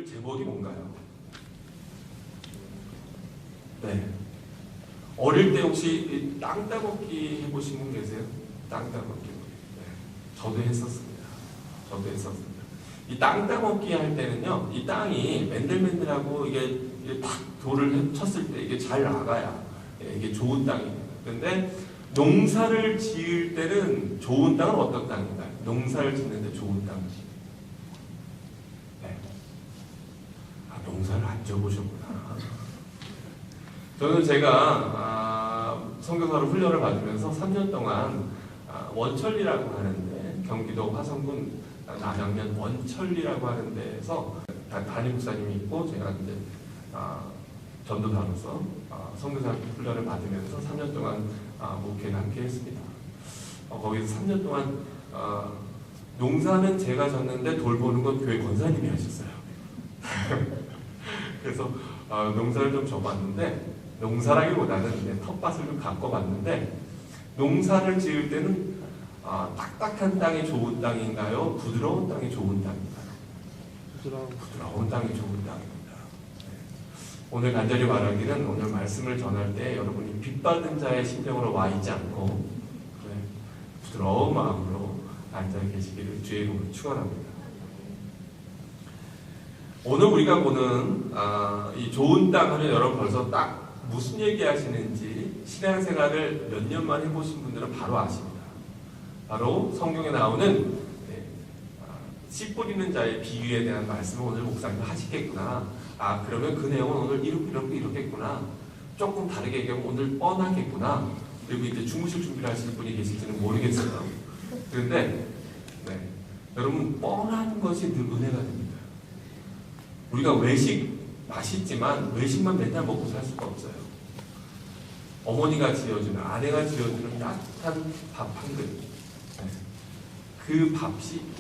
오늘 제목이 뭔가요? 네. 어릴 때 혹시 땅 따먹기 해보신 분 계세요? 땅 따먹기. 네. 저도 했었습니다. 이 땅 따먹기 할 때는요, 이 땅이 맨들맨들하고 이게 탁 돌을 쳤을 때 이게 잘 나가야 이게 좋은 땅이에요. 그런데 농사를 지을 때는 좋은 땅은 어떤 땅인가요? 농사를 짓는데 좋은 땅이. 네. 아, 농사를 안 지어보셨구나. 저는 제가 선교사로 훈련을 받으면서 3년 동안 원천리라고 하는데, 경기도 화성군 남양면 원천리라고 하는 데에서 담임 목사님이 있고 제가 이제 전도사로서 선교사 훈련을 받으면서 3년 동안 목회를 함께 했습니다. 거기서 3년 동안 농사는 제가 졌는데 돌보는 건 교회 권사님이 하셨어요. 그래서 농사를 좀 져봤는데, 농사라기보다는 텃밭을 좀 가꿔봤는데, 농사를 지을 때는 딱딱한 땅이 좋은 땅인가요? 부드러운 땅이 좋은 땅인가요? 부드러운 땅이 좋은 땅입니다. 오늘 간절히 말하기는, 오늘 말씀을 전할 때 여러분이 빚받은 자의 심령으로 와 있지 않고 부드러운 마음으로 앉아 계시기를 주의 이름으로 축원합니다. 오늘 우리가 보는 이 좋은 땅 하면 여러분 벌써 딱 무슨 얘기 하시는지 신앙생활을 몇 년만 해보신 분들은 바로 아십니다. 바로 성경에 나오는 씨 뿌리는 자의 비유에 대한 말씀을 오늘 목사님 하시겠구나. 그러면 그 내용은 오늘 이렇겠구나. 조금 다르게 얘기하면 오늘 뻔하겠구나. 그리고 이제 주무실 준비를 하시는 분이 계실지는 모르겠어요. 그런데 여러분, 뻔한 것이 늘 은혜가 됩니다. 우리가 외식 맛있지만 외식만 맨날 먹고 살 수가 없어요. 어머니가 지어주는, 아내가 지어주는 따뜻한 밥 한 그릇, 그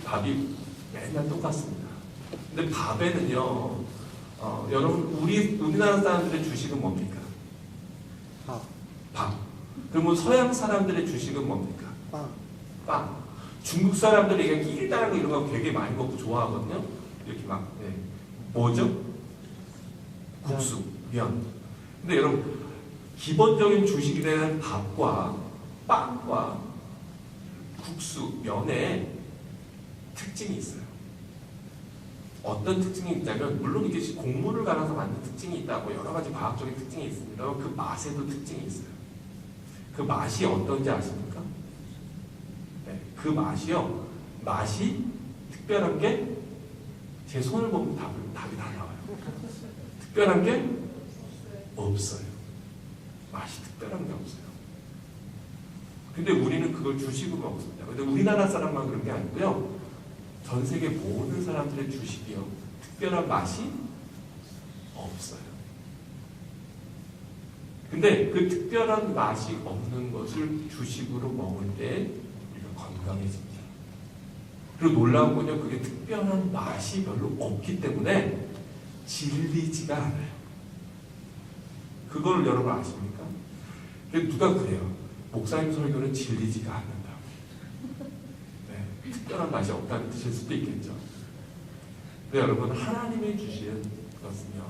밥이 맨날 똑같습니다. 근데 밥에는요, 여러분, 우리나라 사람들의 주식은 뭡니까? 밥. 그러면 서양 사람들의 주식은 뭡니까? 빵. 중국 사람들이 이게 끼리다라고 이런 거 되게 많이 먹고 좋아하거든요. 이렇게 막 뭐죠? 국수, 면. 근데 여러분, 기본적인 주식이 되는 밥과 빵과 국수, 면에 특징이 있어요. 어떤 특징이 있냐면, 물론 이게 곡물을 갈아서 만든 특징이 있다고 여러 가지 과학적인 특징이 있습니다. 그 맛에도 특징이 있어요. 그 맛이 어떤지 아십니까? 그 맛이요. 맛이 특별한 게, 제 손을 보면 답이 다 나와요. 특별한 게 없어요. 맛이 특별한 게 없어요. 근데 우리는 그걸 주식으로 먹습니다. 근데 우리나라 사람만 그런 게 아니고요. 전 세계 모든 사람들의 주식이요, 특별한 맛이 없어요. 근데 그 특별한 맛이 없는 것을 주식으로 먹을 때 우리가 건강해집니다. 그리고 놀라운 건요, 그게 특별한 맛이 별로 없기 때문에 질리지가 않아요. 그걸 여러분 아십니까? 누가 그래요? 목사님 설교는 질리지가 않는다. 특별한 맛이 없다는 뜻일 수도 있겠죠. 근데 여러분, 하나님이 주신 것은요,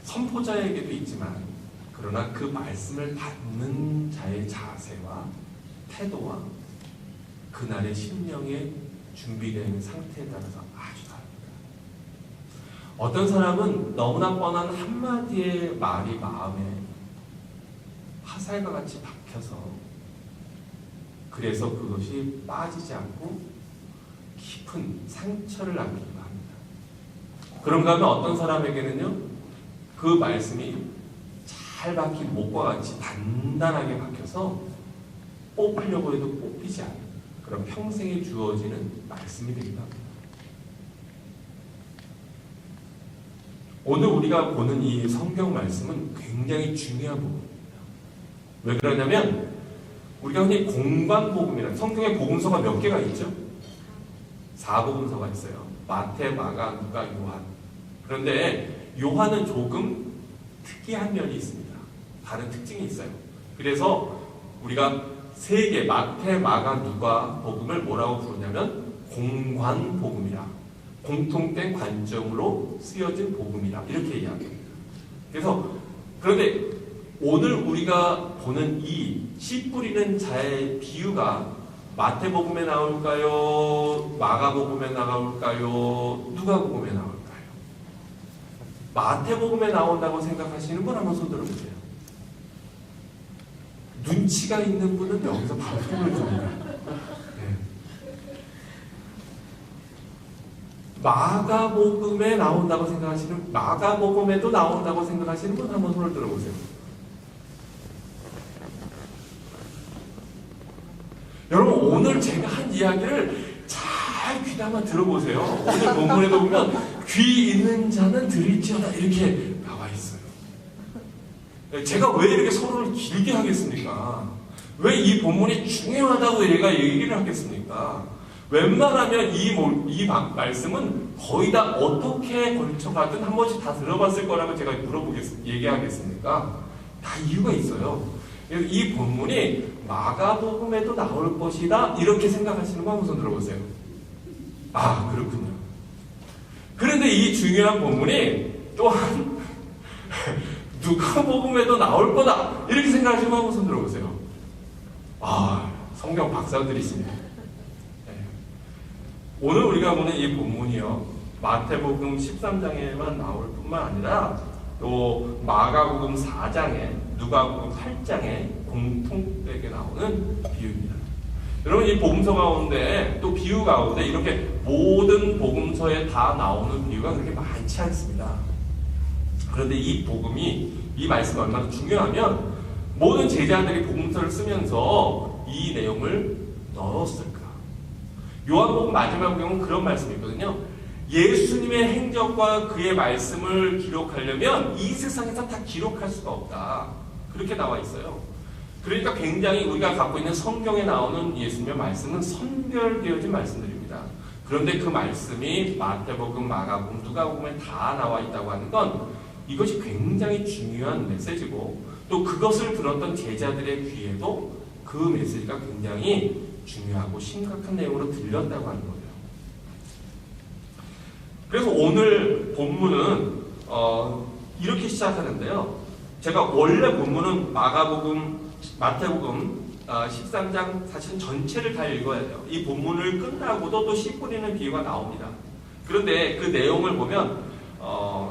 선포자에게도 있지만, 그러나 그 말씀을 받는 자의 자세와 태도와 그날의 심령의 준비된 상태에 따라서 아주 다릅니다. 어떤 사람은 너무나 뻔한 한마디의 말이 마음에 화살과 같이 박혀서, 그래서 그것이 빠지지 않고 깊은 상처를 남기기도 합니다. 그런가 하면 어떤 사람에게는요, 그 말씀이 잘 박힌 목과 같이 단단하게 박혀서 뽑으려고 해도 뽑히지 않는 그런 평생에 주어지는 말씀이 되기도 합니다. 오늘 우리가 보는 이 성경 말씀은 굉장히 중요한 부분입니다. 왜 그러냐면, 우리가 흔히 공관복음이라는, 성경에 복음서가 몇 개가 있죠? 4복음서가 있어요. 마태, 마가, 누가, 요한. 그런데 요한은 조금 특이한 면이 있습니다. 다른 특징이 있어요. 그래서 우리가 3개, 마태, 마가, 누가 복음을 뭐라고 부르냐면 공관복음이라. 공통된 관점으로 쓰여진 복음이다. 이렇게 이야기합니다. 그래서 그런데 오늘 우리가 보는 이 씨 뿌리는 자의 비유가 마태복음에 나올까요? 마가복음에 나올까요? 누가복음에 나올까요? 마태복음에 나온다고 생각하시는 분 한번 손 들어보세요. 눈치가 있는 분은 여기서 바로 손을 듭니다. 네. 마가복음에 나온다고 생각하시는, 마가복음에도 나온다고 생각하시는 분 한번 손을 들어보세요. 여러분, 오늘 제가 한 이야기를 잘 귀담아 들어보세요. 오늘 본문에도 보면 귀 있는 자는 들을지어다 이렇게 나와 있어요. 제가 왜 이렇게 서론을 길게 하겠습니까? 왜 이 본문이 중요하다고 얘가 얘기를 하겠습니까? 웬만하면 이 말씀은 거의 다 어떻게 걸쳐가든 한 번씩 다 들어봤을 거라고 제가 얘기하겠습니까? 다 이유가 있어요. 이 본문이 마가복음에도 나올 것이다 이렇게 생각하시는 거 한번 들어보세요. 아, 그렇군요. 그런데 이 중요한 본문이 또한 누가복음에도 나올 거다 이렇게 생각하시는 거 한번 들어보세요. 아, 성경 박사들이시네요. 네. 오늘 우리가 보는 이 본문이요, 마태복음 13장에만 나올 뿐만 아니라 또 마가복음 4장에, 누가복음 8장에 공통되게 나오는 비유입니다. 여러분, 이 복음서 가운데 또 비유 가운데 이렇게 모든 복음서에 다 나오는 비유가 그렇게 많지 않습니다. 그런데 이 복음이, 이 말씀이 얼마나 중요하면 모든 제자들이 복음서를 쓰면서 이 내용을 넣었을까? 요한복음 마지막 경우는 그런 말씀이 있거든요. 예수님의 행적과 그의 말씀을 기록하려면 이 세상에서 다 기록할 수가 없다. 그렇게 나와 있어요. 그러니까 굉장히 우리가 갖고 있는 성경에 나오는 예수님의 말씀은 선별되어진 말씀들입니다. 그런데 그 말씀이 마태복음, 마가복음, 누가복음에 다 나와 있다고 하는 건 이것이 굉장히 중요한 메시지고, 또 그것을 들었던 제자들의 귀에도 그 메시지가 굉장히 중요하고 심각한 내용으로 들렸다고 하는 거예요. 그래서 오늘 본문은 이렇게 시작하는데요. 제가 원래 본문은 마태복음 13장 사실 전체를 다 읽어야 돼요. 이 본문을 끝나고도 또 씨 뿌리는 비유가 나옵니다. 그런데 그 내용을 보면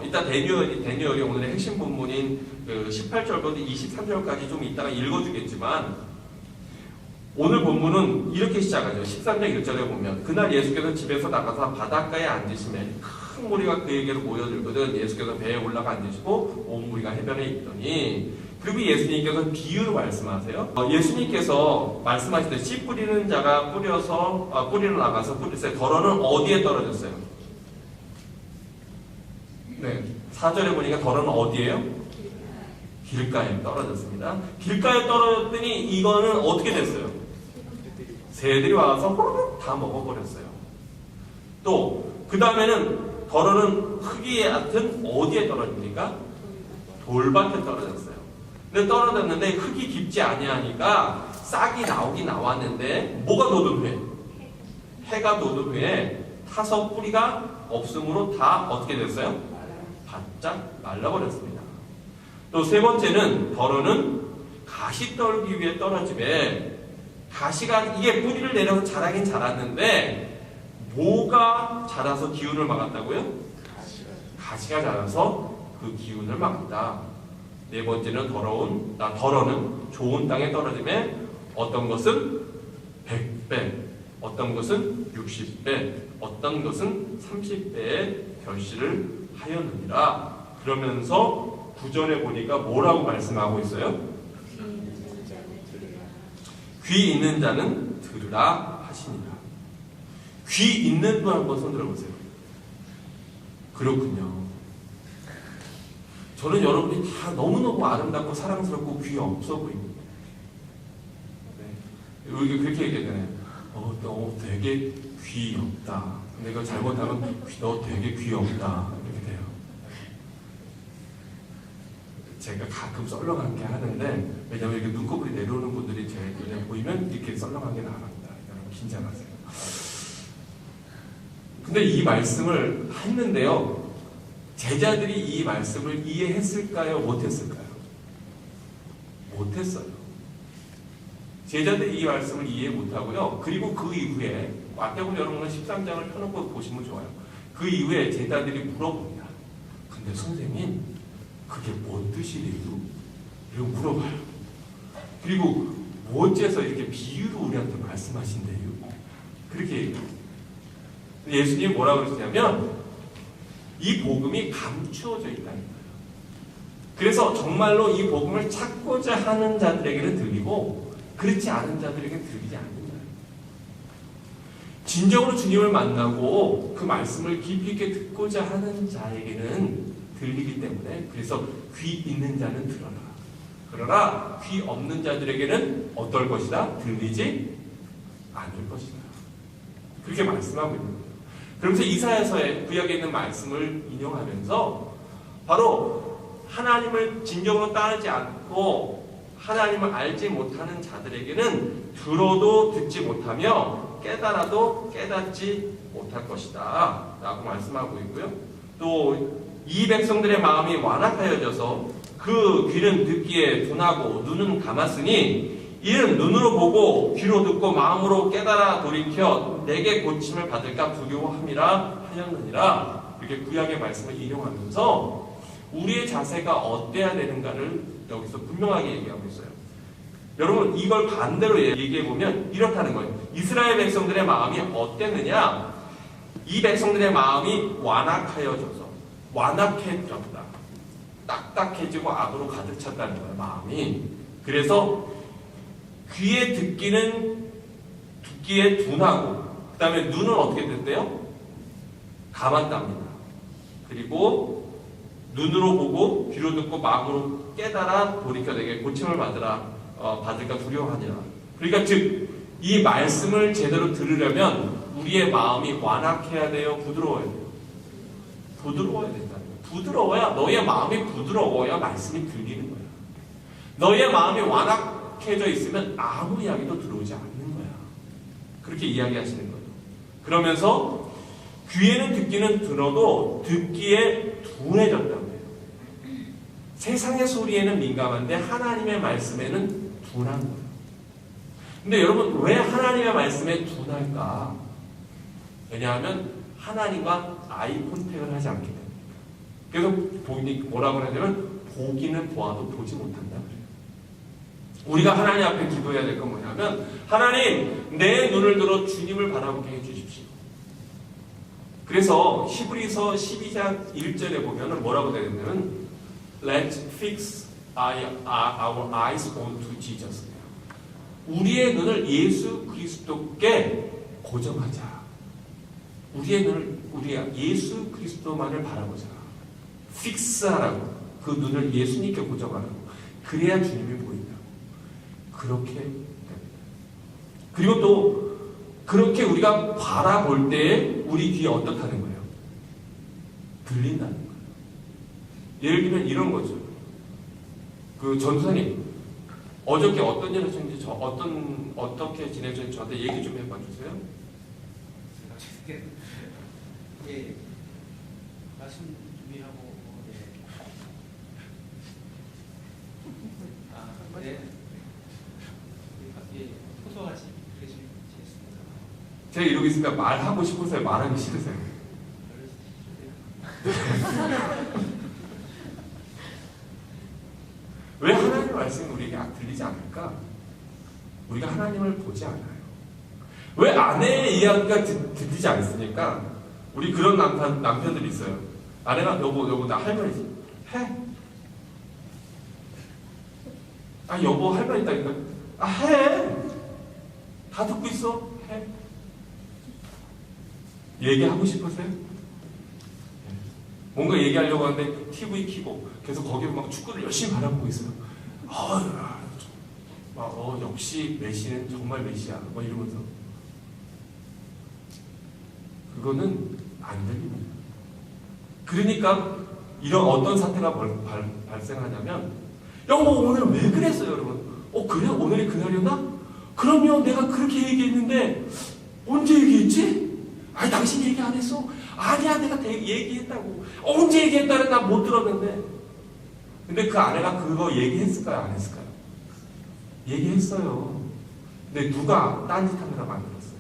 이따 데니엘이 오늘의 핵심 본문인 그 18절부터 23절까지 좀 이따가 읽어주겠지만, 오늘 본문은 이렇게 시작하죠. 13장 1절에 보면 그날 예수께서 집에서 나가서 바닷가에 앉으시매 큰 무리가 그에게로 모여들거든 예수께서 배에 올라가 앉으시고 온 무리가 해변에 있더니, 그리고 예수님께서 비유로 말씀하세요. 예수님께서 말씀하시듯이 씨 뿌리는 자가 뿌리로 나가서 뿌리세요. 덜어는 어디에 떨어졌어요? 네, 4절에 보니까 덜어는 어디예요? 길가에 떨어졌습니다. 길가에 떨어졌더니 이거는 어떻게 됐어요? 새들이 와서 호로록 다 먹어버렸어요. 또 그 다음에는 덜어는 흙이 얕은 어디에 떨어집니까? 돌밭에 떨어졌어요. 근데 떨어졌는데 흙이 깊지 아니하니까 싹이 나오긴 나왔는데 뭐가 돋은 후에? 해가 돋은 후에 타서 뿌리가 없으므로 다 어떻게 됐어요? 바짝 말라버렸습니다. 또 세 번째는 덜어는 가시떨기 위에 떨어지매, 가시가 이게 뿌리를 내려서 자라긴 자랐는데 뭐가 자라서 기운을 막았다고요? 가시가 자라서 그 기운을 막았다. 네 번째는 덜어는 좋은 땅에 떨어지매 어떤 것은 100배, 어떤 것은 60배, 어떤 것은 30배의 결실을 하였느니라. 그러면서 구절에 보니까 뭐라고 말씀하고 있어요? 귀 있는 자는 들으라 하시니라. 귀 있는 분 한번 손 들어보세요. 그렇군요. 저는 여러분이 다 너무너무 아름답고 사랑스럽고 귀 없어 보입니다. 네. 우리가 그렇게 얘기하잖아요. 너 되게 귀 없다. 근데 이거 잘못하면 너 되게 귀 없다. 이렇게 돼요. 제가 가끔 썰렁하게 하는데, 왜냐면 이렇게 눈꺼풀이 내려오는 분들이 제 눈에 보이면 이렇게 썰렁하게 나갑니다. 여러분 긴장하세요. 근데 이 말씀을 했는데요. 제자들이 이 말씀을 이해했을까요? 못했을까요? 못했어요. 제자들이 이 말씀을 이해 못하고요. 그리고 그 이후에 마태복음 여러분은 13장을 펴놓고 보시면 좋아요. 그 이후에 제자들이 물어봅니다. 근데 선생님, 그게 뭔 뜻이래요? 이러고 물어봐요. 그리고 뭐 어째서 이렇게 비유로 우리한테 말씀하신대요? 그렇게 얘기해요. 예수님이 뭐라고 그러시냐면 이 복음이 감추어져 있다는 거예요. 그래서 정말로 이 복음을 찾고자 하는 자들에게는 들리고 그렇지 않은 자들에게는 들리지 않는 거예요. 진정으로 주님을 만나고 그 말씀을 깊이 있게 듣고자 하는 자에게는 들리기 때문에 그래서 귀 있는 자는 들어라. 그러나 귀 없는 자들에게는 어떨 것이다? 들리지 않을 것이다. 그렇게 말씀하고 있는 거예요. 그러면서 이사야서의 구약에 있는 말씀을 인용하면서 바로 하나님을 진정으로 따르지 않고 하나님을 알지 못하는 자들에게는 들어도 듣지 못하며 깨달아도 깨닫지 못할 것이다 라고 말씀하고 있고요. 또 이 백성들의 마음이 완악하여져서 그 귀는 듣기에 둔하고 눈은 감았으니 이는 눈으로 보고 귀로 듣고 마음으로 깨달아 돌이켜 내게 고침을 받을까 두려워함이라 하였느니라. 이렇게 구약의 말씀을 인용하면서 우리의 자세가 어때야 되는가를 여기서 분명하게 얘기하고 있어요. 여러분 이걸 반대로 얘기해보면 이렇다는 거예요. 이스라엘 백성들의 마음이 어땠느냐? 이 백성들의 마음이 완악하여져서 완악해졌다. 딱딱해지고 악으로 가득 찼다는 거예요. 마음이. 그래서 귀에 듣기에 둔하고 그 다음에 눈은 어떻게 됐대요? 감았답니다. 그리고 눈으로 보고 귀로 듣고 마음으로 깨달아 돌이켜 내게 고침을 받을까 두려워하니라. 그러니까 즉 이 말씀을 제대로 들으려면 우리의 마음이 완악해야 돼요? 부드러워야 돼요? 부드러워야 된다는 거예요. 부드러워야 너의 마음이 부드러워야 말씀이 들리는 거야. 너의 마음이 완악해져 있으면 아무 이야기도 들어오지 않는 거야. 그렇게 이야기하시는 거예요. 그러면서 귀에는 듣기는 들어도 듣기에 둔해졌다는 거예요. 세상의 소리에는 민감한데 하나님의 말씀에는 둔한 거예요. 근데 여러분 왜 하나님의 말씀에 둔할까? 왜냐하면 하나님과 아이 콘택을 하지 않기 때문에. 그래서 뭐라고 하냐면 보기는 보아도 보지 못한다 그래요. 우리가 하나님 앞에 기도해야 될 건 뭐냐면 하나님 내 눈을 들어 주님을 바라보게 해주십시오. 그래서 히브리서 12장 1절에 보면 뭐라고 되어 있냐면 Let's fix our eyes onto Jesus. 우리의 눈을 예수 그리스도께 고정하자. 우리의 눈을 우리가 예수 그리스도만을 바라보자. 픽스하라고. 그 눈을 예수님께 고정하라고. 그래야 주님이 보인다고. 그렇게 됩니다. 그리고 또 그렇게 우리가 바라볼 때에 우리 귀에 어떻다는 거예요? 들린다는 거예요. 예를 들면 이런 거죠. 그 전도사님 어저께 어떤 일 하셨는지 어떻게 지내셨는지 저한테 얘기 좀 해봐 주세요. 예, 말씀 준비하고 네, 예, 포도같이 지냈습니다. 제가 이러고 있으니까 말하고 싶으세요? 말하기 싫으세요? 왜 하나님의 말씀이 우리에게 들리지 않을까? 우리가 하나님을 보지 않아요. 왜 아내의 이야기가 들리지 않습니까? 우리 그런 남편들이 있어요. 아내가 여보 나 할 말 있어. 해. 아 여보 할 말 있다니까. 아 해. 다 듣고 있어. 해. 얘기하고 싶으세요? 뭔가 얘기하려고 하는데 TV 켜고 계속 거기에 막 축구를 열심히 바라보고 있어요. 역시 메시는 정말 메시야. 막 이러면서. 그거는 안 들립니다. 그러니까 이런 어떤 사태가 발생하냐면 여보 오늘 왜 그랬어요 여러분? 그래? 오늘이 그날이었나? 그럼요 내가 그렇게 얘기했는데 언제 얘기했지? 아니 당신 얘기 안 했어? 아니야 내가 얘기했다고. 언제 얘기했다는 난 못 들었는데. 근데 그 아내가 그거 얘기했을까요? 안 했을까요? 얘기했어요. 근데 누가 딴짓하느라 만들었어요.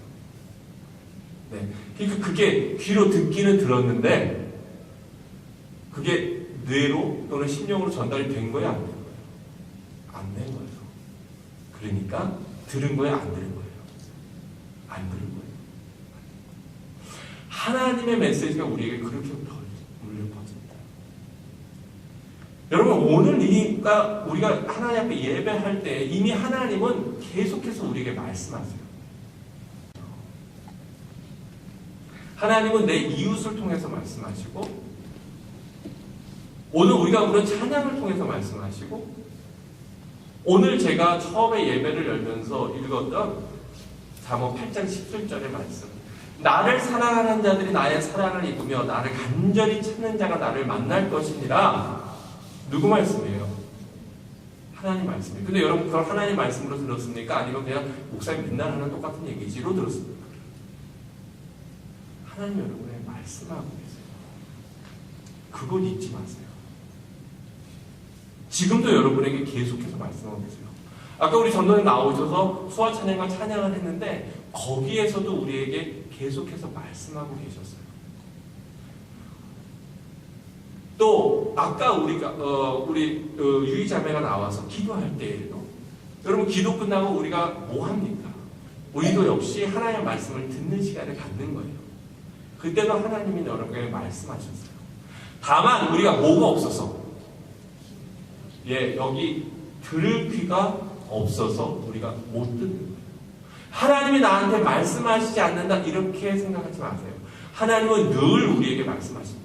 네. 그러니까 그게 귀로 듣기는 들었는데 그게 뇌로 또는 심령으로 전달이 된 거예요? 안 된 거예요? 안 된 거예요. 그러니까 들은 거예요? 안 들은 거예요? 안 들은 거예요. 하나님의 메시지가 우리에게 그렇게 울려 퍼집니다. 여러분 오늘 우리가 하나님 앞에 예배할 때 이미 하나님은 계속해서 우리에게 말씀하세요. 하나님은 내 이웃을 통해서 말씀하시고 오늘 우리가 부른 찬양을 통해서 말씀하시고 오늘 제가 처음에 예배를 열면서 읽었던 잠언 8장 17절의 말씀 나를 사랑하는 자들이 나의 사랑을 입으며 나를 간절히 찾는 자가 나를 만날 것이니라. 누구 말씀이에요? 하나님 말씀이에요. 근데 여러분 그걸 하나님 말씀으로 들었습니까? 아니면 그냥 목사님 맨날 하는 똑같은 얘기지로 들었습니까? 하나님 여러분의 말씀하고 계세요. 그걸 잊지 마세요. 지금도 여러분에게 계속해서 말씀하고 계세요. 아까 우리 전도에 나오셔서 수화 찬양과 찬양을 했는데 거기에서도 우리에게 계속해서 말씀하고 계셨어요. 또 아까 우리 유이자매가 나와서 기도할 때에도 여러분 기도 끝나고 우리가 뭐 합니까? 우리도 역시 하나님의 말씀을 듣는 시간을 갖는 거예요. 그때도 하나님이 여러분에게 말씀하셨어요. 다만 우리가 뭐가 없어서 여기 들을 귀가 없어서 우리가 못 듣는 거예요. 하나님이 나한테 말씀하시지 않는다 이렇게 생각하지 마세요. 하나님은 늘 우리에게 말씀하십니다.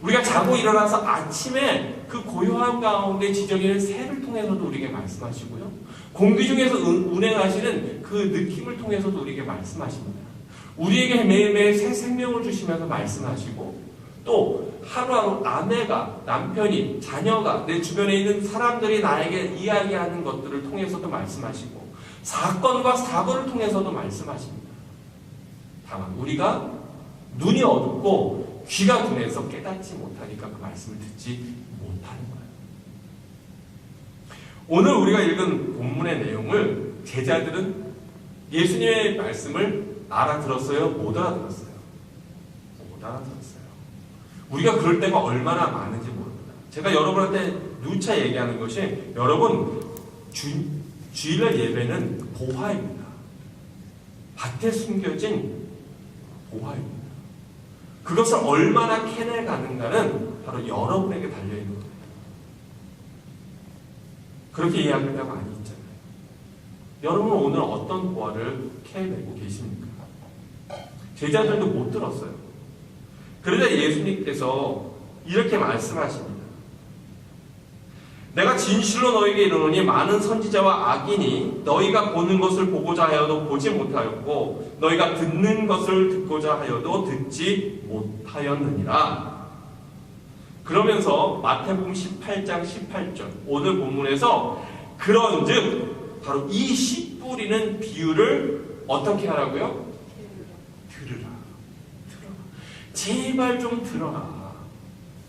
우리가 자고 일어나서 아침에 그 고요함 가운데 지정하는 새를 통해서도 우리에게 말씀하시고요. 공기 중에서 운행하시는 그 느낌을 통해서도 우리에게 말씀하십니다. 우리에게 매일매일 새 생명을 주시면서 말씀하시고 또 하루하루 아내가, 남편이, 자녀가, 내 주변에 있는 사람들이 나에게 이야기하는 것들을 통해서도 말씀하시고 사건과 사고를 통해서도 말씀하십니다. 다만 우리가 눈이 어둡고 귀가 둔해서 깨닫지 못하니까 그 말씀을 듣지 못하는 거예요. 오늘 우리가 읽은 본문의 내용을 제자들은 예수님의 말씀을 알아들었어요? 못 알아들었어요? 못 알아들었어요. 우리가 그럴 때가 얼마나 많은지 모릅니다. 제가 여러분한테 누차 얘기하는 것이 여러분 주일날 예배는 보화입니다. 밭에 숨겨진 보화입니다. 그것을 얼마나 캐내가는가는 바로 여러분에게 달려있는 거예요. 그렇게 이야기하는 데가 많이 있잖아요. 여러분은 오늘 어떤 보화를 캐내고 계십니까? 제자들도 못 들었어요. 그러자 예수님께서 이렇게 말씀하십니다. 내가 진실로 너에게 이르노니 많은 선지자와 악인이 너희가 보는 것을 보고자 하여도 보지 못하였고 너희가 듣는 것을 듣고자 하여도 듣지 못하였느니라. 그러면서 마태복음 18장 18절 오늘 본문에서 그런즉 바로 이 씨 뿌리는 비유를 어떻게 하라고요? 들으라. 제발 좀 들어라.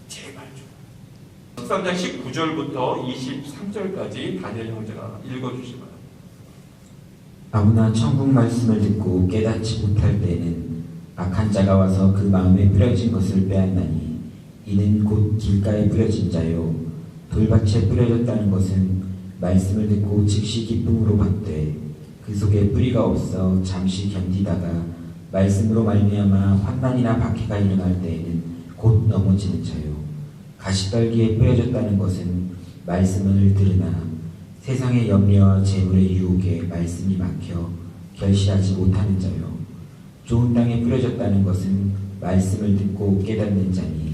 제발 좀. 13장 19절부터 23절까지 다니엘 형제가 읽어주시기 바랍니다. 아무나 천국 말씀을 듣고 깨닫지 못할 때에는 악한 자가 와서 그 마음에 뿌려진 것을 빼앗나니 이는 곧 길가에 뿌려진 자요 돌밭에 뿌려졌다는 것은 말씀을 듣고 즉시 기쁨으로 받되 그 속에 뿌리가 없어 잠시 견디다가 말씀으로 말미암아 환난이나 박해가 일어날 때에는 곧 넘어지는 자요 가시떨기에 뿌려졌다는 것은 말씀을 들으나 세상의 염려와 재물의 유혹에 말씀이 막혀 결실하지 못하는 자요 좋은 땅에 뿌려졌다는 것은 말씀을 듣고 깨닫는 자니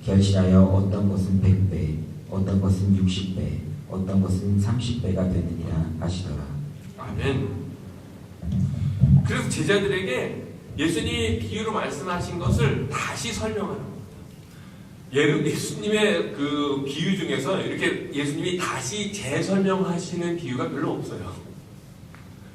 결실하여 어떤 것은 100배 어떤 것은 60배 어떤 것은 30배가 되느니라 하시더라. 아멘. 그래서 제자들에게 예수님이 비유로 말씀하신 것을 다시 설명하는 겁니다. 예수님의 그 비유 중에서 이렇게 예수님이 다시 재설명하시는 비유가 별로 없어요.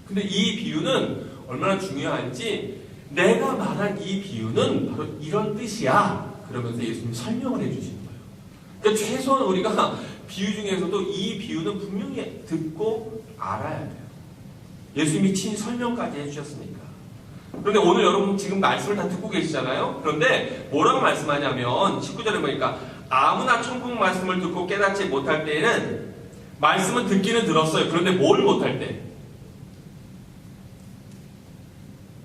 근데 이 비유는 얼마나 중요한지 내가 말한 이 비유는 바로 이런 뜻이야. 그러면서 예수님이 설명을 해주시는 거예요. 그러니까 최소한 우리가 비유 중에서도 이 비유는 분명히 듣고 알아야 돼요. 예수님이 친히 설명까지 해주셨으니까. 그런데 오늘 여러분 지금 말씀을 다 듣고 계시잖아요. 그런데 뭐라고 말씀하냐면 19절에 보니까 아무나 천국 말씀을 듣고 깨닫지 못할 때에는 말씀은 듣기는 들었어요. 그런데 뭘 못할 때?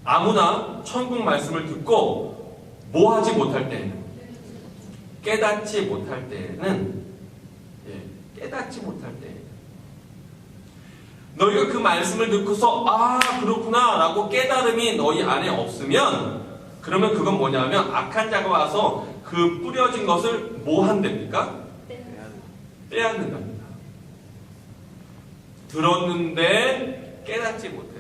아무나 천국 말씀을 듣고 뭐 하지 못할 때에는? 깨닫지 못할 때에는 깨닫지 못할 때 너희가 그 말씀을 듣고서 아 그렇구나 라고 깨달음이 너희 안에 없으면 그러면 그건 뭐냐면 악한 자가 와서 그 뿌려진 것을 뭐 한답니까? 빼앗는답니다. 들었는데 깨닫지 못해요.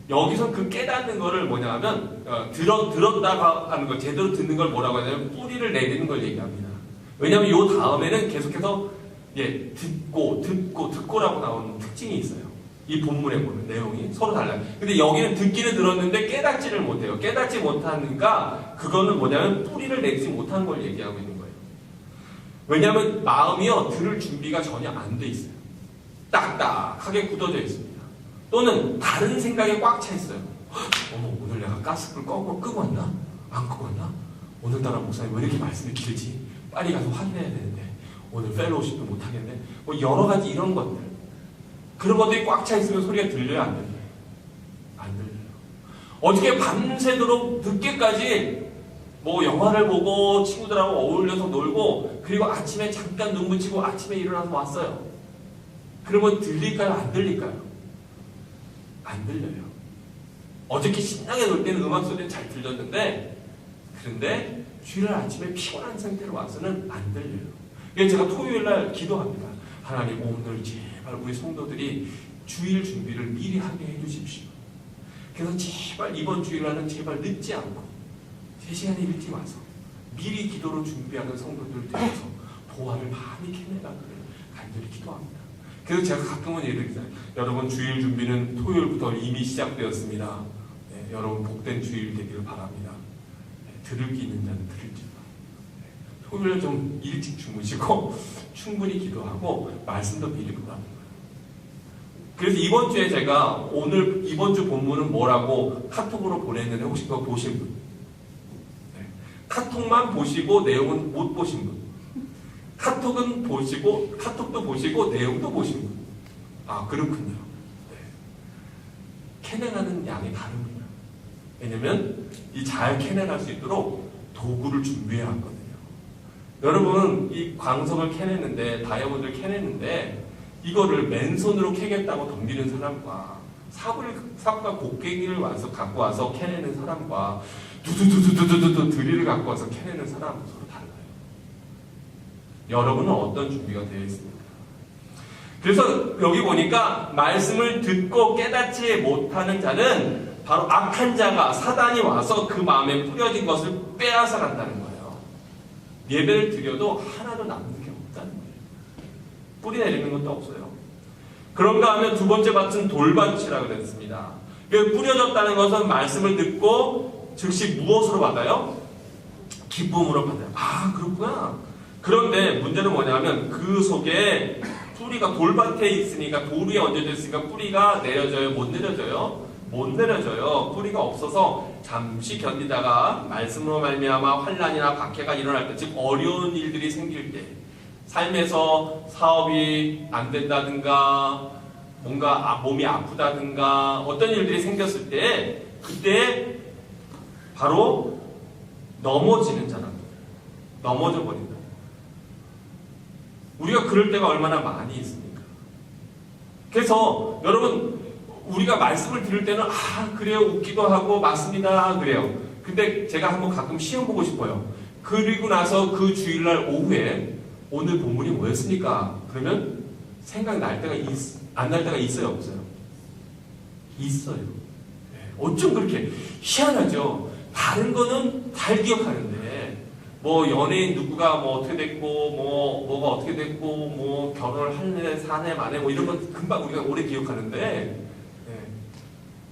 여기서 그 깨닫는 거를 뭐냐면 들었다가 하는 거 제대로 듣는 걸 뭐라고 하냐면 뿌리를 내리는 걸 얘기합니다. 왜냐하면 요 다음에는 계속해서 듣고라고 나오는 특징이 있어요. 이 본문에 보면 내용이 서로 달라요. 근데 여기는 듣기는 들었는데 깨닫지를 못해요. 깨닫지 못하니까 그거는 뭐냐면 뿌리를 내리지 못한 걸 얘기하고 있는 거예요. 왜냐하면 마음이요 들을 준비가 전혀 안 돼 있어요. 딱딱하게 굳어져 있습니다. 또는 다른 생각에 꽉 차 있어요. 어머 오늘 내가 가스불 끄고 왔나? 안 끄고 왔나? 오늘따라 목사님 왜 이렇게 말씀이 길지? 빨리 가서 확인해야 되는데 오늘 펠로우십도 못하겠네. 뭐 여러 가지 이런 것들. 그런 것들이 꽉 차 있으면 소리가 들려요? 안 들려요? 안 들려요. 어떻게 밤새도록 늦게까지 뭐 영화를 보고 친구들하고 어울려서 놀고 그리고 아침에 잠깐 눈 붙이고 아침에 일어나서 왔어요. 그러면 들릴까요? 안 들릴까요? 안 들려요. 어저께 신나게 놀 때는 음악 소리는 잘 들렸는데 그런데 주일날 아침에 피곤한 상태로 와서는 안 들려요. 그래서 제가 토요일날 기도합니다. 하나님 오늘 제발 우리 성도들이 주일 준비를 미리 하게 해주십시오. 그래서 제발 이번 주일날은 제발 늦지 않고 3시간이 일찍 와서 미리 기도로 준비하는 성도들을 위해서 보화를 많이 캐내가기를 간절히 기도합니다. 그래서 제가 가끔은 얘기합니다. 여러분 주일 준비는 토요일부터 이미 시작되었습니다. 네, 여러분 복된 주일 되기를 바랍니다. 네, 들을 게 있는 자는 들을지어다. 네, 토요일 좀 일찍 주무시고 충분히 기도하고 말씀도 미리 보라는 거예요. 그래서 이번 주에 제가 이번 주 본문은 뭐라고 카톡으로 보냈는데 혹시 그거 보신 분? 네, 카톡만 보시고 내용은 못 보신 분? 카톡은 보시고 카톡도 보시고 내용도 보신 분. 아 그렇군요. 네. 캐내가는 양이 다릅니다. 왜냐면 이 잘 캐내갈 수 있도록 도구를 준비해야 하거든요. 여러분 이 광석을 캐내는데 다이아몬드를 캐내는데 이거를 맨손으로 캐겠다고 덤비는 사람과 삽과 곡괭이를 갖고 와서 캐내는 사람과 두두두두두두 드릴을 갖고 와서 캐내는 사람은 서로 달라요. 여러분은 어떤 준비가 되어 있습니까? 그래서 여기 보니까 말씀을 듣고 깨닫지 못하는 자는 바로 악한 자가 사단이 와서 그 마음에 뿌려진 것을 빼앗아 간다는 거예요. 예배를 드려도 하나도 남는 게 없다는 거예요. 뿌리 내리는 것도 없어요. 그런가 하면 두 번째 밭은 돌밭이라고 그랬습니다. 뿌려졌다는 것은 말씀을 듣고 즉시 무엇으로 받아요? 기쁨으로 받아요. 아 그렇구나. 그런데 문제는 뭐냐면 그 속에 뿌리가 돌밭에 있으니까 돌 위에 얹어져 있으니까 뿌리가 내려져요? 못 내려져요? 못 내려져요. 뿌리가 없어서 잠시 견디다가 말씀으로 말미암아 환난이나 박해가 일어날 때, 즉 어려운 일들이 생길 때, 삶에서 사업이 안 된다든가 뭔가 몸이 아프다든가 어떤 일들이 생겼을 때 그때 바로 넘어지는 자랍니다. 넘어져 버린다. 우리가 그럴 때가 얼마나 많이 있습니까? 그래서 여러분 우리가 말씀을 들을 때는 아 그래요 웃기도 하고 맞습니다 그래요. 근데 제가 한번 가끔 시험 보고 싶어요. 그리고 나서 그 주일날 오후에 오늘 본문이 뭐였습니까? 그러면 생각날 때가 안 날 때가 있어요 없어요? 있어요. 어쩜 그렇게 희한하죠. 다른 거는 잘 기억하는데 뭐 연예인 누구가 뭐 어떻게 됐고 뭐가 어떻게 됐고 뭐 결혼을 할래 사내 만에 뭐 이런 건 금방 우리가 오래 기억하는데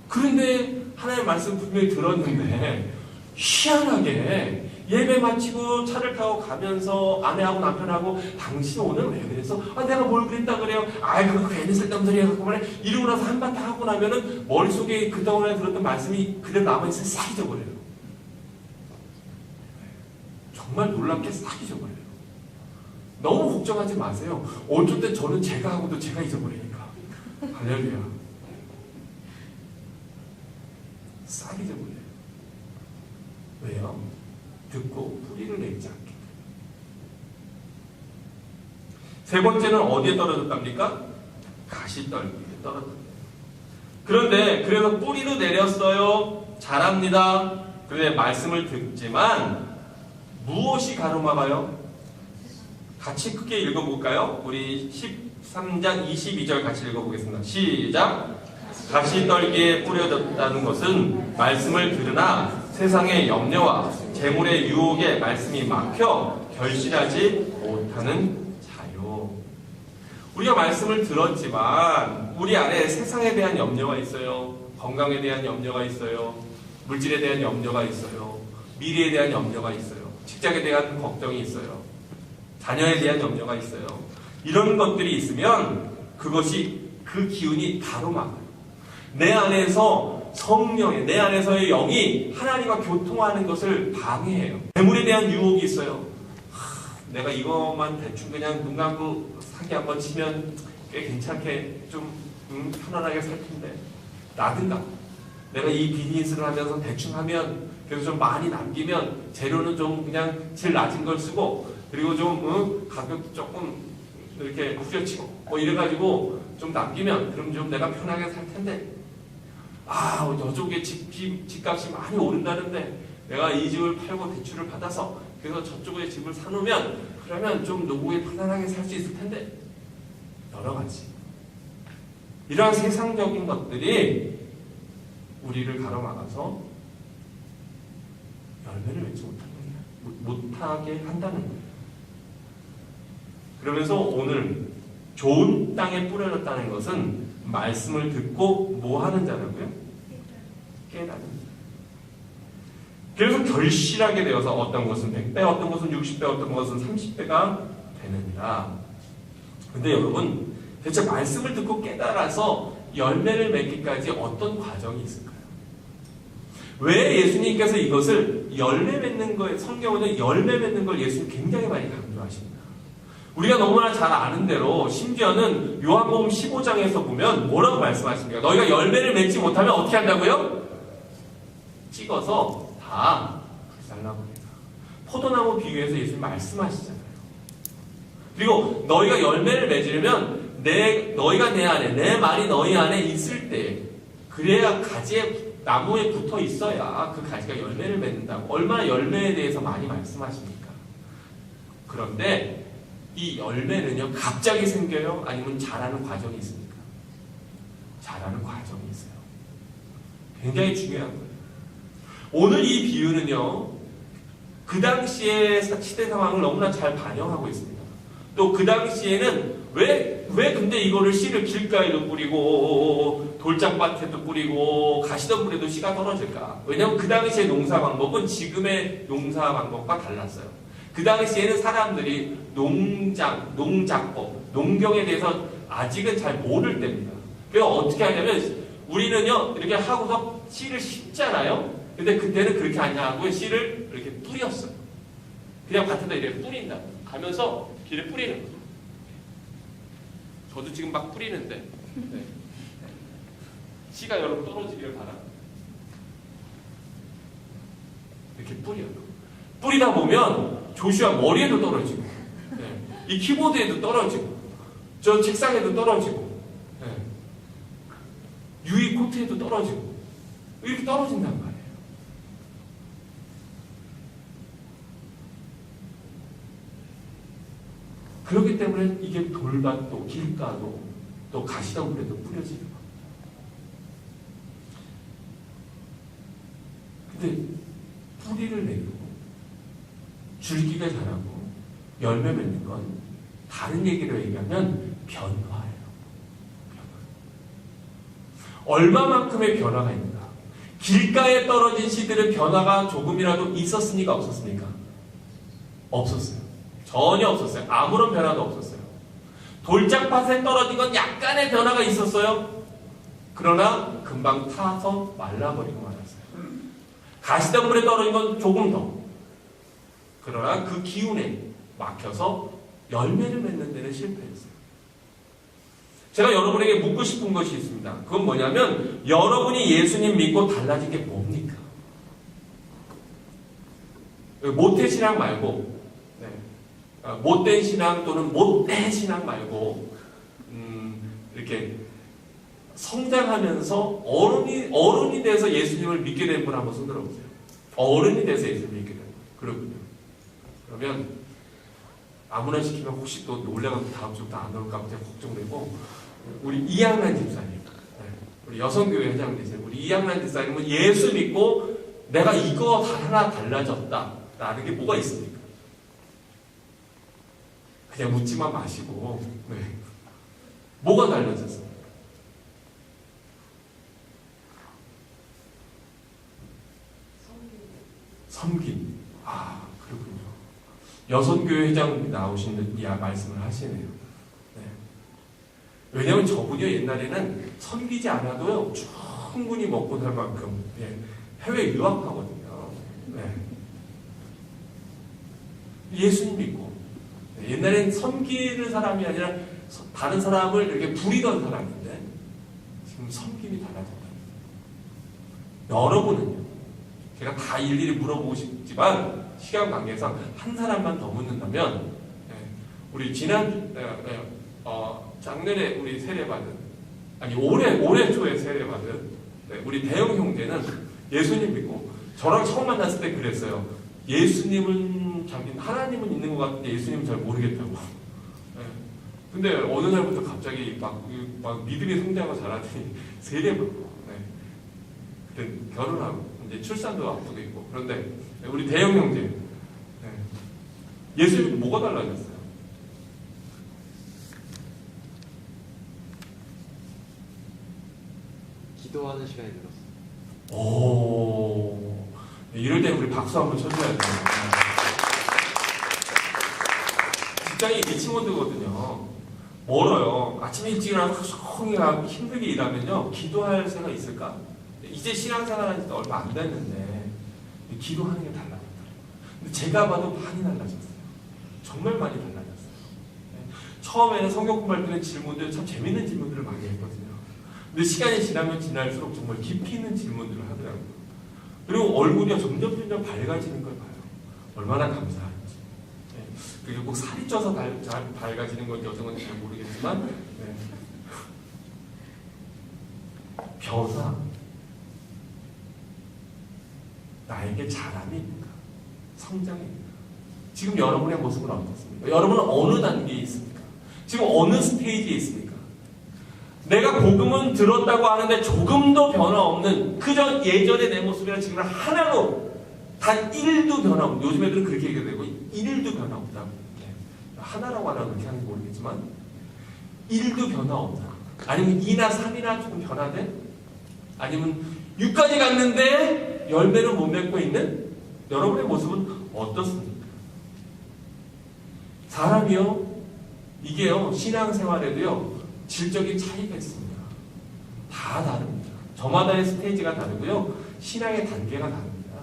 그런데 하나님의 말씀 분명히 들었는데 희한하게 예배 마치고 차를 타고 가면서 아내하고 남편하고 당신 오늘 왜 그랬어? 아 내가 뭘 그랬다 그래요? 아이 그거 괜히 쓸데없는 소리 하고 말해. 이러고 나서 한바탕 하고 나면은 머릿속에 그동안에 들었던 말씀이 그대로 남아있어 싹 잊어버려요. 정말 놀랍게 싹 잊어버려요. 너무 걱정하지 마세요. 어쩔 땐 저는 제가 하고도 제가 잊어버리니까. 할렐루야. 싹 잊어버려요. 왜요? 듣고 뿌리를 내지 않게. 세 번째는 어디에 떨어졌답니까? 가시떨기에 떨어졌다. 그런데 그래서 뿌리도 내렸어요. 잘합니다. 그런데 말씀을 듣지만 무엇이 가로막아요? 같이 크게 읽어볼까요? 우리 13장 22절 같이 읽어보겠습니다. 시작! 가시떨기에 뿌려졌다는 것은 말씀을 들으나 세상의 염려와 재물의 유혹에 말씀이 막혀 결실하지 못하는 자요. 우리가 말씀을 들었지만 우리 안에 세상에 대한 염려가 있어요. 건강에 대한 염려가 있어요. 물질에 대한 염려가 있어요. 미래에 대한 염려가 있어요. 직장에 대한 걱정이 있어요. 자녀에 대한 염려가 있어요. 이런 것들이 있으면 그것이 그 기운이 가로막아요. 내 안에서 성령의, 내 안에서의 영이 하나님과 교통하는 것을 방해해요. 재물에 대한 유혹이 있어요. 내가 이것만 대충 그냥 눈 감고 사기 한번 치면 꽤 괜찮게 좀 편안하게 살 텐데 나든가 내가 이 비즈니스를 하면서 대충 하면 그래서 좀 많이 남기면 재료는 좀 그냥 제일 낮은 걸 쓰고 그리고 좀 가격 조금 이렇게 후려치고 뭐 이래가지고 좀 남기면 그럼 좀 내가 편하게 살 텐데 저쪽에 집값이 많이 오른다는데 내가 이 집을 팔고 대출을 받아서 그래서 저쪽에 집을 사놓으면 그러면 좀 노후에 편안하게 살 수 있을 텐데 여러 가지 이러한 세상적인 것들이 우리를 가로막아서 열매를 맺지 못하게 한다는 거예요. 그러면서 오늘 좋은 땅에 뿌려졌다는 것은 말씀을 듣고 뭐 하는 자라고요? 깨닫는 자. 그래서 결실하게 되어서 어떤 것은 100배, 어떤 것은 60배, 어떤 것은 30배가 되느니라. 근데 여러분, 대체 말씀을 듣고 깨달아서 열매를 맺기까지 어떤 과정이 있을까요? 왜 예수님께서 이것을 열매 맺는 거에, 성경은 열매 맺는 걸 예수님 굉장히 많이 강조하십니다. 우리가 너무나 잘 아는 대로 심지어는 요한복음 15장에서 보면 뭐라고 말씀하십니까? 너희가 열매를 맺지 못하면 어떻게 한다고요? 찍어서 다 불살라버리라. 포도나무 비유해서 예수님 말씀하시잖아요. 그리고 너희가 열매를 맺으려면 너희가 내 안에, 내 말이 너희 안에 있을 때 그래야 가지에 나무에 붙어 있어야 그 가지가 열매를 맺는다고. 얼마나 열매에 대해서 많이 말씀하십니까? 그런데 이 열매는요, 갑자기 생겨요? 아니면 자라는 과정이 있습니까? 자라는 과정이 있어요. 굉장히 중요한 거예요. 오늘 이 비유는요, 그 당시의 시대 상황을 너무나 잘 반영하고 있습니다. 또 그 당시에는 왜 근데 이거를 씨를 길가에도 뿌리고 돌짝밭에도 뿌리고 가시덤불에도 씨가 떨어질까? 왜냐하면 그 당시의 농사 방법은 지금의 농사 방법과 달랐어요. 그 당시에는 사람들이 농작법, 농경에 대해서 아직은 잘 모를 때입니다. 그래서 어떻게 하냐면 우리는요 이렇게 하고서 씨를 심잖아요. 근데 그때는 그렇게 안 하고 씨를 이렇게 뿌렸어요. 그냥 밭에다 이렇게 뿌린다. 가면서 길에 뿌리는 거죠. 저도 지금 막 뿌리는데 네. 씨가 여러분 떨어지기를 바랍니다. 이렇게 뿌려요. 뿌리다 보면 조슈아 머리에도 떨어지고 네. 이 키보드에도 떨어지고 저 책상에도 떨어지고 네. 유이 코트에도 떨어지고 이렇게 떨어진단 말이에요. 그렇기 때문에 이게 돌밭도 길가도 또 가시덤불에도 뿌려지는 겁니다. 근데 뿌리를 내리고 줄기가 자라고 열매 맺는 건 다른 얘기로 얘기하면 변화예요. 변화. 얼마만큼의 변화가 있는가? 길가에 떨어진 씨들의 변화가 조금이라도 있었습니까? 없었습니까? 없었어요. 전혀 없었어요. 아무런 변화도 없었어요. 돌짝밭에 떨어진 건 약간의 변화가 있었어요. 그러나 금방 타서 말라버리고 말았어요. 가시덤불에 떨어진 건 조금 더. 그러나 그 기운에 막혀서 열매를 맺는 데는 실패했어요. 제가 여러분에게 묻고 싶은 것이 있습니다. 그건 뭐냐면 여러분이 예수님 믿고 달라진 게 뭡니까? 모태신앙 말고 못된 신앙 또는 못된 신앙 말고 이렇게 성장하면서 어른이 돼서 예수님을 믿게 된 분 한번 손 들어보세요. 어른이 돼서 예수님을 믿게 된 분. 그렇군요. 그러면 아무나 시키면 혹시 또 놀래가지고 다음 주부터 안 올까 봐 걱정되고 우리 이양란 집사님, 우리 여성교회 회장 되신 우리 이양란 집사님은 예수 믿고 내가 이거 하나 달라졌다 라는 게 뭐가 있습니까? 그냥 묻지만 마시고 뭐가 달라졌습니까? 섬김. 아, 그렇군요. 여성교회 회장 나오시는 말씀을 하시네요. 네. 왜냐하면 저분이 옛날에는 섬기지 않아도요 충분히 먹고 살 만큼 해외 유학하거든요. 네. 예수님 믿고 옛날엔 섬기는 사람이 아니라 다른 사람을 이렇게 부리던 사람인데 지금 섬김이 달라졌다. 여러분은요? 제가 다 일일이 물어보고 싶지만 시간 관계상 한 사람만 더 묻는다면 우리 작년에 우리 세례받은 올해 초에 세례받은 우리 대형 형제는 예수님 믿고 저랑 처음 만났을 때 그랬어요. 예수님은 하나님은 있는 것 같은데 예수님은 잘 모르겠다고. 근데 어느 날부터 갑자기 막 믿음이 성장하고 자라더니 세례받고 그때 결혼하고 이제 출산도 앞두고 있고. 그런데 우리 대형 형제 예수님 뭐가 달라졌어요? 기도하는 시간이 늘었어요. 오, 이럴 때 우리 박수 한번 쳐줘야 돼요. 직장이 친구들거든요. 멀어요. 아침에 일찍 일어나서 성이가 힘들게 일하면요 기도할 새가 있을까? 이제 신앙생활한 지 얼마 안 됐는데 기도하는 게 달라졌다. 근데 제가 봐도 많이 달라졌어요. 정말 많이 달라졌어요. 처음에는 성경 공부할 때는 질문들 참 재밌는 질문들을 많이 했거든요. 근데 시간이 지나면 지날수록 정말 깊이 있는 질문들을 하더라고요. 그리고 얼굴이 점점 밝아지는 걸 봐요. 얼마나 감사한지. 그게 꼭 살이 쪄서 밝아지는 건지 어떤 건지 잘 모르겠지만 변화. 나에게 자람입니까? 성장입니까? 지금 여러분의 모습은 어떻습니까? 여러분은 어느 단계에 있습니까? 지금 어느 스테이지에 있습니까? 내가 복음은 들었다고 하는데 조금도 변화 없는 그저 예전의 내 모습이랑 지금 하나로 단 1도 변화 없는, 요즘 애들은 그렇게 얘기되고 1도 변화 없다고. 하나라고 하나 그렇게 하는지 모르겠지만 1도 변화 없다. 아니면 2나 3이나 조금 변화돼? 아니면 6까지 갔는데 열매를 못 맺고 있는 여러분의 모습은 어떻습니까? 사람이요, 이게요, 신앙생활에도요, 질적인 차이가 있습니다. 다 다릅니다. 저마다의 스테이지가 다르고요, 신앙의 단계가 다릅니다.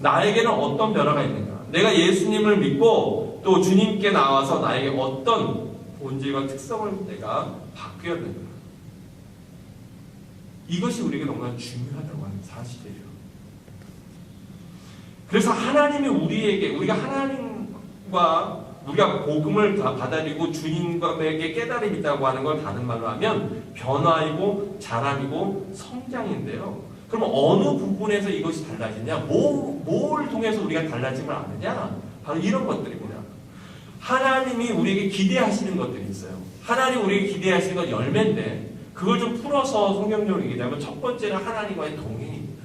나에게는 어떤 변화가 있는가? 내가 예수님을 믿고 또 주님께 나와서 나에게 어떤 본질과 특성을 내가 바뀌었는가? 이것이 우리에게 너무나 중요하다고 하는 사실이에요. 그래서 하나님이 우리가 하나님과 우리가 복음을 받아들이고 주님에게 깨달음이 있다고 하는 걸 다른 말로 하면 변화이고 자람이고 성장인데요. 그럼 어느 부분에서 이것이 달라지냐? 뭘 통해서 우리가 달라짐을 아느냐? 바로 이런 것들입니다. 하나님이 우리에게 기대하시는 것들이 있어요. 하나님이 우리에게 기대하시는 건 열매인데 그걸 좀 풀어서 성경적으로 얘기하면 첫 번째는 하나님과의 동행입니다.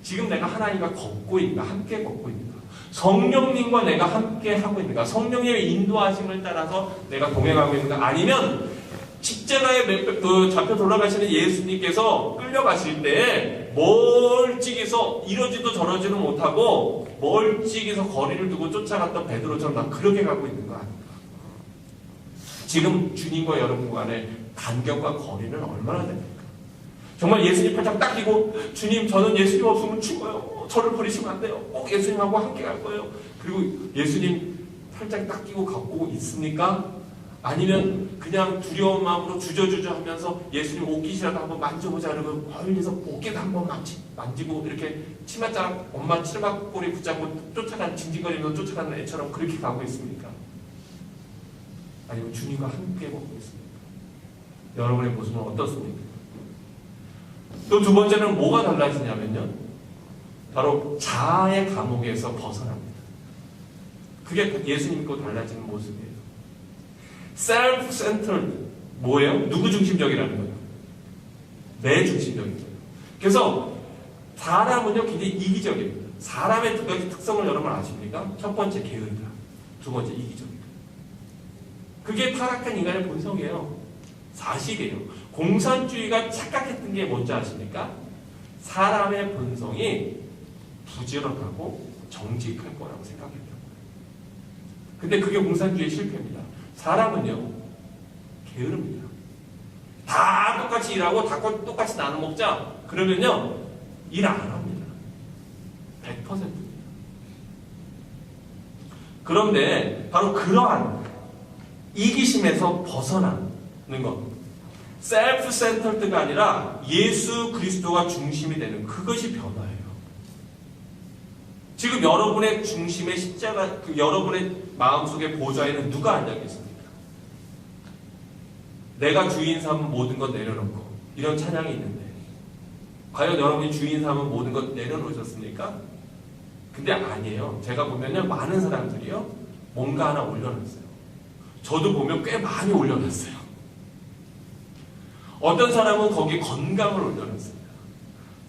지금 내가 하나님과 걷고 있는가? 함께 걷고 있는가? 성령님과 내가 함께 하고 있는가? 성령님의 인도하심을 따라서 내가 동행하고 있는가? 아니면 십자가에 잡혀 돌아가시는 예수님께서 끌려가실 때 멀찍이서 이러지도 저러지도 못하고 멀찍이서 거리를 두고 쫓아갔던 베드로처럼 난 그렇게 가고 있는 거 아닌가. 지금 주님과 여러분 간의 간격과 거리는 얼마나 됩니까? 정말 예수님 팔짱 딱 끼고 주님 저는 예수님 없으면 죽어요. 저를 버리시면 안 돼요. 꼭 예수님하고 함께 갈 거예요. 그리고 예수님 팔짱 딱 끼고 갖고 있습니까? 아니면 그냥 두려운 마음으로 주저주저 하면서 예수님 옷깃이라도 한번 만져보자 그러고 멀리서 옷깃 한번 만지고 이렇게 치맛자락 엄마 치맛꼬리 붙잡고 쫓아가는 징징거리면서 쫓아가는 애처럼 그렇게 가고 있습니까? 아니면 주님과 함께 걷고 있습니까? 여러분의 모습은 어떻습니까? 또 두 번째는 뭐가 달라지냐면요, 바로 자아의 감옥에서 벗어납니다. 그게 예수 믿고 달라지는 모습이에요. self-centered 뭐예요? 누구 중심적이라는 거예요? 내 중심적인 거예요. 그래서 사람은요 굉장히 이기적입니다. 사람의 두 가지 특성을 여러분 아십니까? 첫 번째 게으르다, 두 번째 이기적이다. 그게 타락한 인간의 본성이에요. 사실이에요. 공산주의가 착각했던 게 뭔지 아십니까? 사람의 본성이 부지런하고 정직할 거라고 생각했던 거예요. 근데 그게 공산주의의 실패입니다. 사람은요 게으릅니다. 다 똑같이 일하고 다 똑같이 나눠 먹자 그러면요 일 안 합니다. 100%입니다. 그런데 바로 그러한 이기심에서 벗어나는 것, 셀프-센터드가 아니라 예수 그리스도가 중심이 되는 그것이 변화예요. 지금 여러분의 중심의 십자가, 여러분의 마음속의 보좌에는 누가 앉아 계십니까? 내가 주인 삼은 모든 것 내려놓고 이런 찬양이 있는데 과연 여러분이 주인 삼은 모든 것 내려놓으셨습니까? 근데 아니에요. 제가 보면요 많은 사람들이요 뭔가 하나 올려놨어요. 저도 보면 꽤 많이 올려놨어요. 어떤 사람은 거기 건강을 올려놨습니다.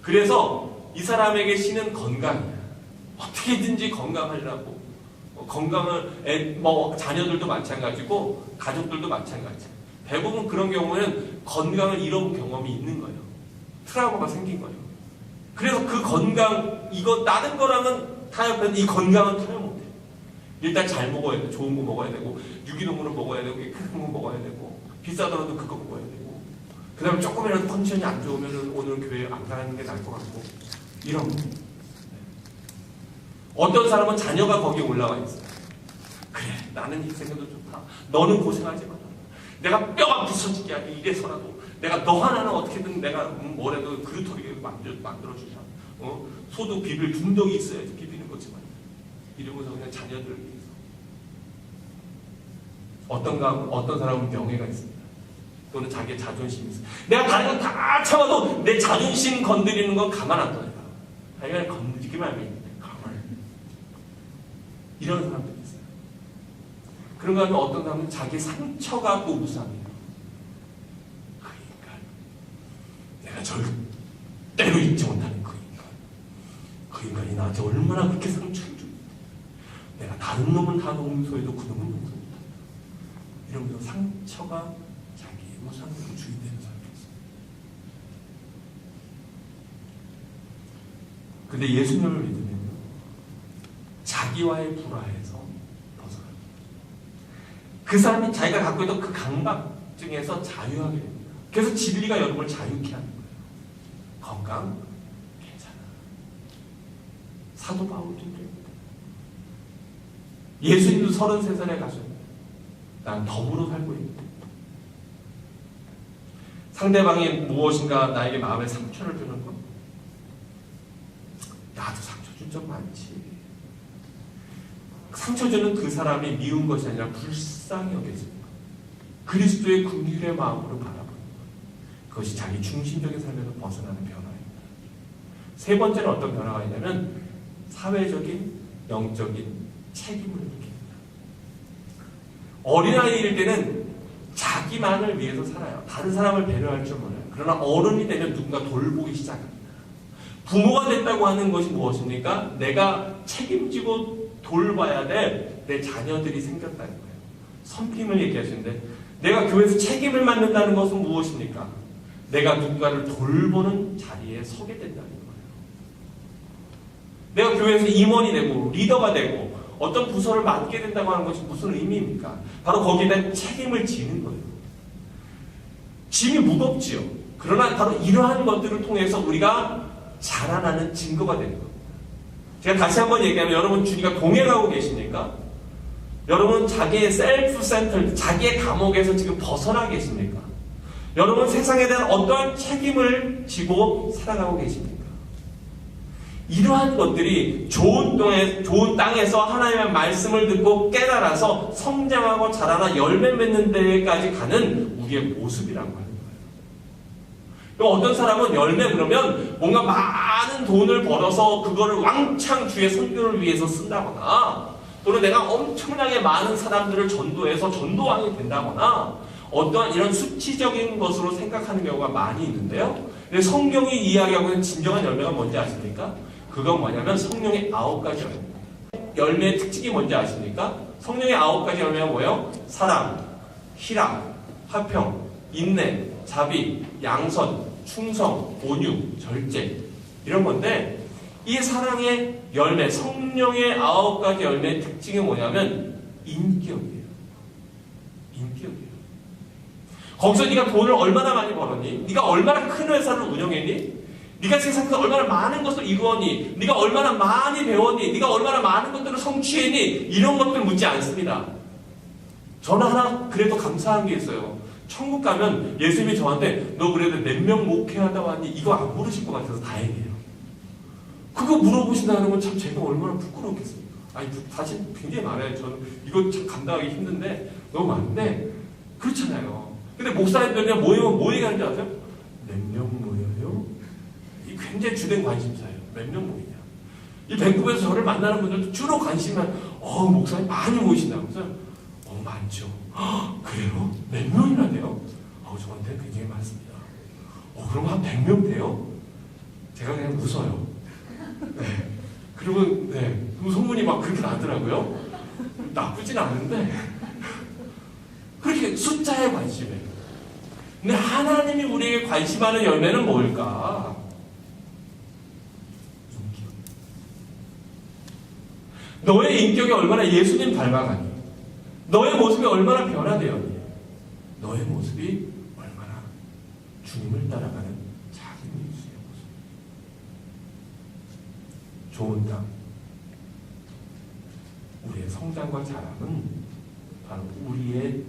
그래서 이 사람에게 신은 건강이야. 어떻게든지 건강하려고 건강을 자녀들도 마찬가지고 가족들도 마찬가지. 대부분 그런 경우는 건강을 잃어본 경험이 있는 거예요. 트라우마가 생긴 거예요. 그래서 그 건강 이거 다른 거랑은 타협했는데 이 건강은 타협 못해요. 일단 잘 먹어야 돼. 좋은 거 먹어야 되고 유기농으로 먹어야 되고 깨끗한 거 먹어야 되고 비싸더라도 그거 먹어야 되고 그 다음에 조금이라도 컨디션이 안 좋으면 오늘 교회 안 가는 게 나을 것 같고 이런 거. 어떤 사람은 자녀가 거기에 올라와 있어요. 그래 나는 희생해도 좋다. 너는 고생하지 마라. 내가 뼈가 부서지게 하게 이래서라도 내가 너 하나는 어떻게든 내가 뭐라도 그릇터리게 만들어주자. 소도 비빌 둔덕이 있어야지 비비는 거지만 이러면서 그냥 자녀들을 위해서. 어떤 사람은 명예가 있습니다. 또는 자기의 자존심이 있어요. 내가 다른 건 다 참아도 내 자존심 건드리는 건 가만 안 둬요. 자기가 건드리기만 하면 가만. 이런 사람들이 있어요. 그런가 하면 어떤 사람은 자기 상처가 또 무상해요. 그러니까 내가 절대로 잊지 못하는 그 인간이 나한테 얼마나 그렇게 상처를 줍니다. 내가 다른 놈은 다 용서해도 그 놈은 용서 못한다. 이러면서 상처가 자기의 무상으로 주인되는 사람이 있어요. 근데 예수님을 믿으면요 자기와의 불화에서 벗어납니다. 그 사람이 자기가 갖고 있던 그 강박증에서 자유하게 됩니다. 그래서 진리가 여러분을 자유케 하는 거예요. 건강 괜찮아. 사도 바울도 그랬다. 예수님도 33살에 가셨는데 난 덤으로 살고 있다. 상대방이 무엇인가 나에게 마음에 상처를 주는 것, 나도 상처 준 적 많지. 상처 주는 그 사람이 미운 것이 아니라 불쌍히 여겨집니다. 그리스도의 긍휼의 마음으로 바라보는 것. 그것이 자기 중심적인 삶에서 벗어나는 변화입니다. 세 번째는 어떤 변화가 있냐면 사회적인 영적인 책임을 느낍니다. 어린아이일 때는 자기만을 위해서 살아요. 다른 사람을 배려할 줄 몰라요. 그러나 어른이 되면 누군가 돌보기 시작합니다. 부모가 됐다고 하는 것이 무엇입니까? 내가 책임지고 돌봐야 될 내 자녀들이 생겼다는 거예요. 섬김을 얘기하시는데 내가 교회에서 책임을 맡는다는 것은 무엇입니까? 내가 누군가를 돌보는 자리에 서게 된다는 거예요. 내가 교회에서 임원이 되고 리더가 되고 어떤 부서를 맡게 된다고 하는 것이 무슨 의미입니까? 바로 거기에 대한 책임을 지는 거예요. 짐이 무겁지요. 그러나 바로 이러한 것들을 통해서 우리가 자라나는 증거가 되는 겁니다. 제가 다시 한번 얘기하면 여러분 주님과 동행하고 계십니까? 여러분 자기의 셀프 센터, 자기의 감옥에서 지금 벗어나 계십니까? 여러분 세상에 대한 어떠한 책임을 지고 살아가고 계십니까? 이러한 것들이 좋은 땅에서 하나님의 말씀을 듣고 깨달아서 성장하고 자라나 열매 맺는 데까지 가는 우리의 모습이라고 하는 거예요. 어떤 사람은 열매 그러면 뭔가 많은 돈을 벌어서 그거를 왕창 주의 선교를 위해서 쓴다거나 또는 내가 엄청나게 많은 사람들을 전도해서 전도왕이 된다거나 어떠한 이런 수치적인 것으로 생각하는 경우가 많이 있는데요. 근데 성경이 이야기하고 있는 진정한 열매가 뭔지 아십니까? 그건 뭐냐면 성령의 9가지 열매입니다. 열매의 특징이 뭔지 아십니까? 성령의 9가지 열매가 뭐예요? 사랑, 희락, 화평, 인내, 자비, 양선, 충성, 온유, 절제 이런 건데 이 사랑의 열매, 성령의 9가지 열매의 특징이 뭐냐면 인격이에요. 인격이에요. 거기서 네가 돈을 얼마나 많이 벌었니? 네가 얼마나 큰 회사를 운영했니? 네가 세상에서 얼마나 많은 것을 이루었니? 네가 얼마나 많이 배웠니? 네가 얼마나 많은 것들을 성취했니? 이런 것들 묻지 않습니다. 저는 하나 그래도 감사한 게 있어요. 천국 가면 예수님이 저한테 너 그래도 몇 명 목회하다 왔니? 이거 안 물으실 것 같아서 다행이에요. 그거 물어보신다는 건 참 제가 얼마나 부끄럽겠습니까? 아니 사실 굉장히 많아요. 저는 이거 참 감당하기 힘든데 너무 많은데 그렇잖아요. 근데 목사님들이랑 모이면 뭐 얘기하는지 아세요? 몇 명 모여요? 이 굉장히 주된 관심사예요. 몇 명 모이냐? 이 밴쿠버에서 저를 만나는 분들도 주로 관심은 목사님 많이 모이신다면서요? 많죠. 그래요? 몇 명이나 돼요? 저한테 굉장히 많습니다. 그럼 한 100명 돼요? 제가 그냥 웃어요. 네. 그리고 소문이 막 그렇게 나더라고요. 나쁘진 않은데 그렇게 숫자에 관심해요. 근데 하나님이 우리에게 관심하는 열매는 뭘까? 인격. 너의 인격이 얼마나 예수님 닮아가니? 너의 모습이 얼마나 변화되었니? 너의 모습이 얼마나 주님을 따라가는 작은 예수의 모습. 좋은 땅. 우리의 성장과 자람은 바로 우리의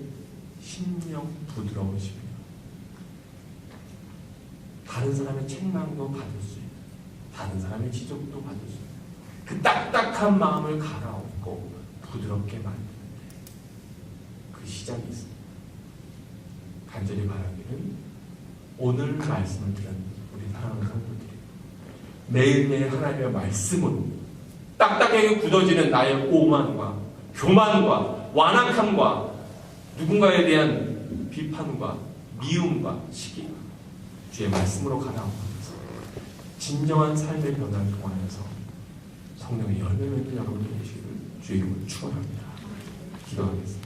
심령 부드러우십니다. 다른 사람의 책망도 받을 수 있는, 다른 사람의 지적도 받을 수 있는 그 딱딱한 마음을 갈아엎고 부드럽게 만드는 그 시작이 있습니다. 간절히 바라기는 오늘 말씀을 들은 우리 사랑하는 성도들이 매일매일 하나님의 말씀으로 딱딱하게 굳어지는 나의 오만과 교만과 완악함과 누군가에 대한 비판과 미움과 시기 주의 말씀으로 갈아엎으면서 진정한 삶의 변화를 통하여서 성령의 열매 맺는 여러분들 되시기를 주의 이름으로 축원합니다. 기도하겠습니다.